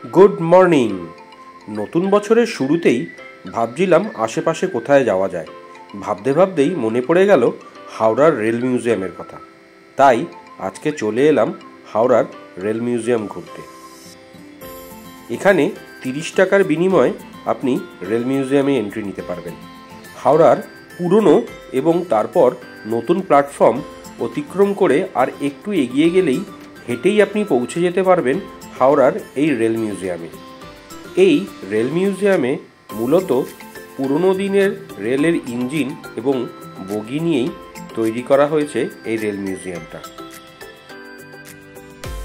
Good morning. নতুন বছরের শুরুতেই ভাবছিলাম আশেপাশে কোথায় যাওয়া যায়। ভাবতে ভাবতেই মনে পড়ে গেল হাওড়ার রেল মিউজিয়ামের কথা। তাই আজকে চলে এলাম হাওড়ার রেল মিউজিয়াম ঘুরতে। এখানে 30 টাকার বিনিময়ে আপনি রেল মিউজিয়ামে এন্ট্রি নিতে পারবেন। হাওড়ার পুরনো এবং তারপর নতুন প্ল্যাটফর্ম অতিক্রম করে আর একটু এগিয়ে গেলেই হেঁটেই আপনি পৌঁছে যেতে পারবেন হাওড়ার এই রেল মিউজিয়ামে। এই রেল মিউজিয়ামে মূলত পুরনো দিনের রেলের ইঞ্জিন এবং বগি নিয়েই তৈরি করা হয়েছে এই রেল মিউজিয়ামটা।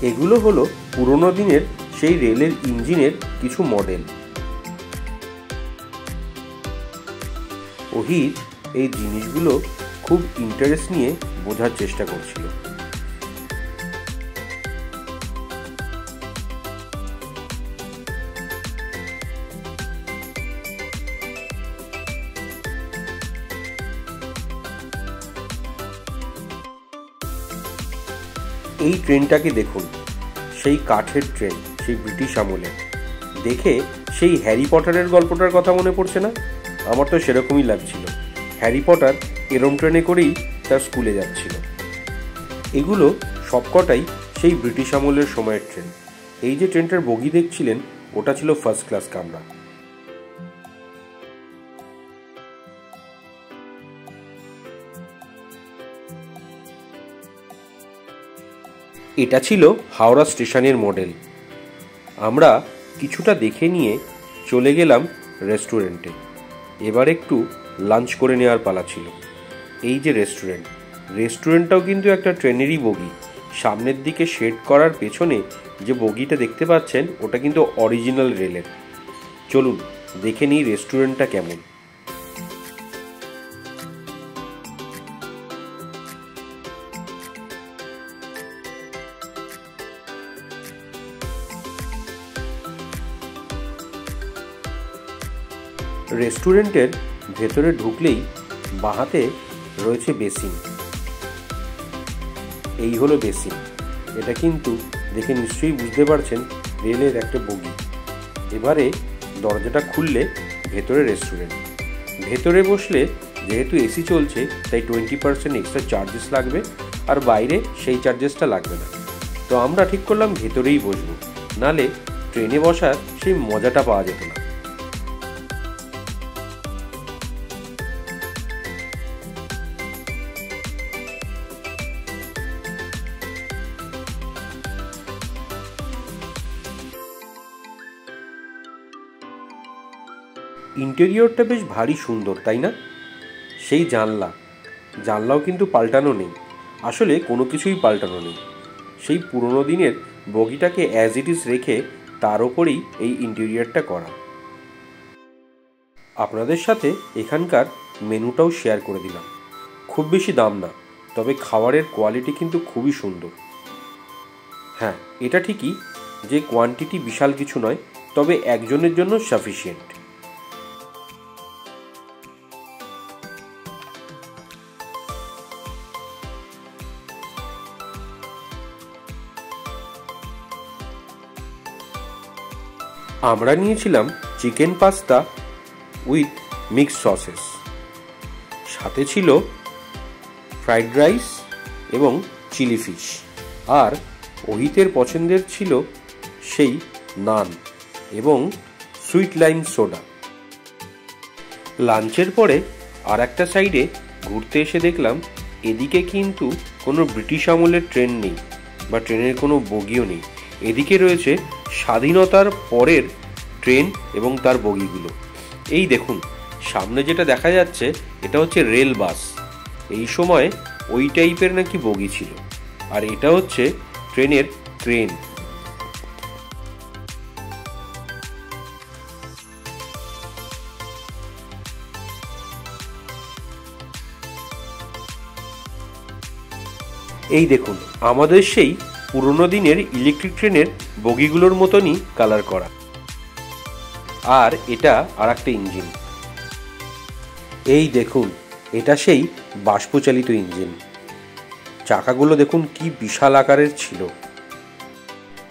এগুলো হলো পুরনো দিনের সেই রেলের ইঞ্জিনের কিছু মডেল। ওহিত এই জিনিসগুলো খুব ইন্টারেস্ট নিয়ে বোঝার চেষ্টা করছিল। এই ট্রেনটাকে দেখুন, সেই কাঠের ট্রেন, সেই ব্রিটিশ আমলের। দেখে সেই হ্যারি পটারের গল্পটার কথা মনে পড়ছে না? আমার তো সেরকমই লাগছিল। হ্যারি পটার এরম ট্রেনে করেই তার স্কুলে যাচ্ছিল। এগুলো সবকটাই সেই ব্রিটিশ আমলের সময়ের ট্রেন। এই যে ট্রেনটার বগি দেখছিলেন, ওটা ছিল ফার্স্ট ক্লাস কামরা। এটা ছিল হাওড়া স্টেশনের মডেল। আমরা কিছুটা দেখে নিয়ে চলে গেলাম রেস্টুরেন্টে। এবার একটু লাঞ্চ করে নেওয়ার পালা ছিল। এই যে রেস্টুরেন্টটাও কিন্তু একটা ট্রেনেরই বগি। সামনের দিকে শেড করার পেছনে যে বগিটা দেখতে পাচ্ছেন, ওটা কিন্তু অরিজিনাল রেলের। চলুন দেখে নিই রেস্টুরেন্টটা কেমন। রেস্টুরেন্টের ভেতরে ঢুকলেই বাঁহাতে রয়েছে বেসিন। এই হলো বেসিন। এটা কিন্তু দেখে নিশ্চয়ই বুঝতে পারছেন রেলের একটা বগি। এবারে দরজাটা খুললে ভেতরে রেস্টুরেন্ট। ভেতরে বসলে যেহেতু এসি চলছে তাই 20% এক্সট্রা চার্জেস লাগবে, আর বাইরে সেই চার্জেসটা লাগবে না। তো আমরা ঠিক করলাম ভেতরেই বসবো, নালে ট্রেনে বসার সেই মজাটা পাওয়া যেত না। ইন্টেরিয়রটা বেশ ভারী সুন্দর, তাই না? সেই জানলাও কিন্তু পাল্টানো নেই। আসলে কোনো কিছুই পাল্টানো নেই। সেই পুরনো দিনের বগিটাকে অ্যাজ ইট ইজ রেখে তার ওপরেই এই ইন্টেরিয়রটা করা। আপনাদের সাথে এখানকার মেনুটাও শেয়ার করে দিলাম। খুব বেশি দাম না, তবে খাবারের কোয়ালিটি কিন্তু খুবই সুন্দর। হ্যাঁ, এটা ঠিকই যে কোয়ান্টিটি বিশাল কিছু নয়, তবে একজনের জন্য সাফিসিয়েন্ট। আমরা নিয়েছিলাম chicken pasta with mixed sausages, সাথে ছিল ফ্রাইড রাইস এবং চিলি ফিশ, আর ওহিতের পছন্দের ছিল সেই নান এবং সুইট লাইম সোডা। লাঞ্চের পরে আর একটা সাইডে ঘুরতে এসে দেখলাম এদিকে কিন্তু কোনো ব্রিটিশ আমলের ট্রেন নেই বা ট্রেনের কোনো বগিও নেই। এদিকে রয়েছে স্বাধীনতার পরের ট্রেন এবং তার বগিগুলো। এই দেখুন, সামনে যেটা দেখা যাচ্ছে এটা হচ্ছে রেল বাস। এই সময় ওই টাইপের নাকি বগি ছিল, আর এটা হচ্ছে ট্রেনের ট্রেন। এই দেখুন, আমাদের সেই পুরনো দিনের ইলেকট্রিক ট্রেনের বগিগুলোর মতনই কালার করা, আর এটা আর একটা ইঞ্জিন। এই দেখুন, এটা সেই বাষ্পচালিত ইঞ্জিন। চাকাগুলো দেখুন কি বিশাল আকারের ছিল।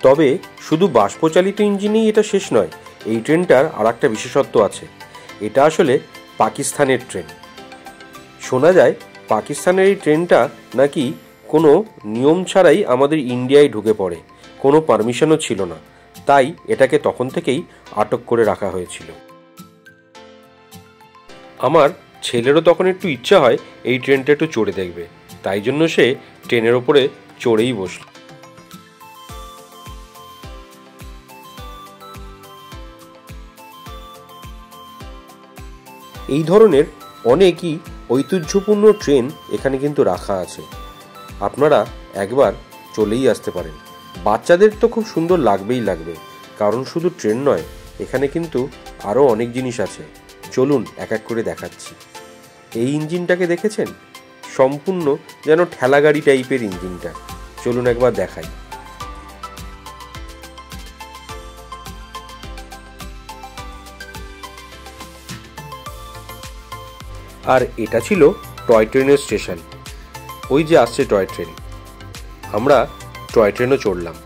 তবে শুধু বাষ্পচালিত ইঞ্জিনেই এটা শেষ নয়, এই ট্রেনটার আর একটা বিশেষত্ব আছে। এটা আসলে পাকিস্তানের ট্রেন। শোনা যায় পাকিস্তানের এই ট্রেনটা নাকি কোনো নিয়ম ছাড়াই আমাদের ইন্ডিয়ায় ঢুকে পড়ে, কোনো পারমিশনও ছিল না, তাই এটাকে তখন থেকেই আটক করে রাখা হয়েছিল। আমার ছেলেরও তখন একটু ইচ্ছা হয় এই ট্রেনটা একটু চড়ে দেখবে, তাই জন্য সে ট্রেনের ওপরে চড়েই বসল। এই ধরনের অনেকই ঐতিহ্যপূর্ণ ট্রেন এখানে কিন্তু রাখা আছে, আপনারা একবার চলেই আসতে পারেন। বাচ্চাদের তো খুব সুন্দর লাগবেই লাগবে, কারণ শুধু ট্রেন নয়, এখানে কিন্তু আরও অনেক জিনিস আছে। চলুন এক এক করে দেখাচ্ছি। এই ইঞ্জিনটাকে দেখেছেন? সম্পূর্ণ যেন ঠেলাগাড়ি টাইপের ইঞ্জিনটা। চলুন একবার দেখাই। আর এটা ছিল টয় ট্রেনের স্টেশন। ওই যে আসছে টয় ট্রেন, আমরা টয় ট্রেনও চড়লাম।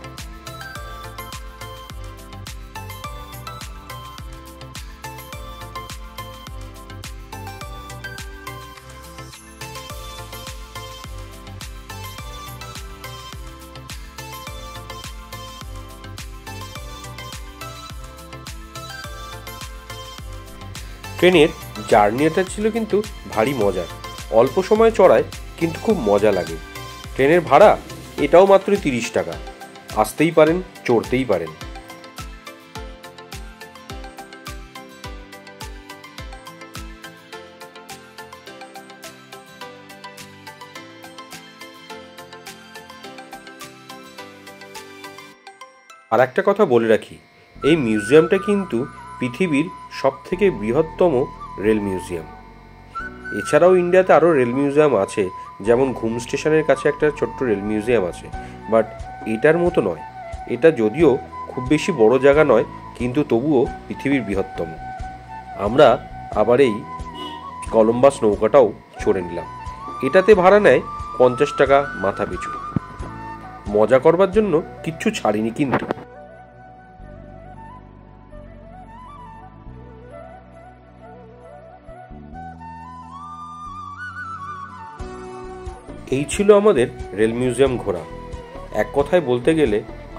ট্রেনের জার্নিটা ছিল কিন্তু ভারী মজার। অল্প সময় চড়ায় কিন্তু খুব মজা লাগে। ট্রেনের ভাড়া এটাও মাত্র 30 টাকা। আসতেই পারেন, চড়তেই পারেন। আর একটা কথা বলে রাখি, এই মিউজিয়ামটা কিন্তু পৃথিবীর সবথেকে বৃহত্তম রেল মিউজিয়াম। এছাড়াও ইন্ডিয়াতে আরও রেল মিউজিয়াম আছে, যেমন ঘুম স্টেশনের কাছে একটা ছোট্ট রেল মিউজিয়াম আছে, বাট এটার মতো নয়। এটা যদিও খুব বেশি বড় জায়গা নয়, কিন্তু তবুও পৃথিবীর বৃহত্তম। আমরা আবার এই কলম্বাস নৌকাটাও চড়ে নিলাম। এটাতে ভাড়া নেয় 50 টাকা মাথা পিছু। মজা করবার জন্য কিচ্ছু ছাড়িনি কিন্তু। এই ছিল আমাদের রেল মিউজিয়াম ঘোরা। এক কথায় বলতে গেলে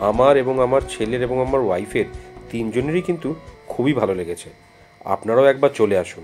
আমার এবং আমার ছেলের এবং আমার ওয়াইফের তিনজনেরই কিন্তু খুবই ভালো লেগেছে। আপনারাও একবার চলে আসুন।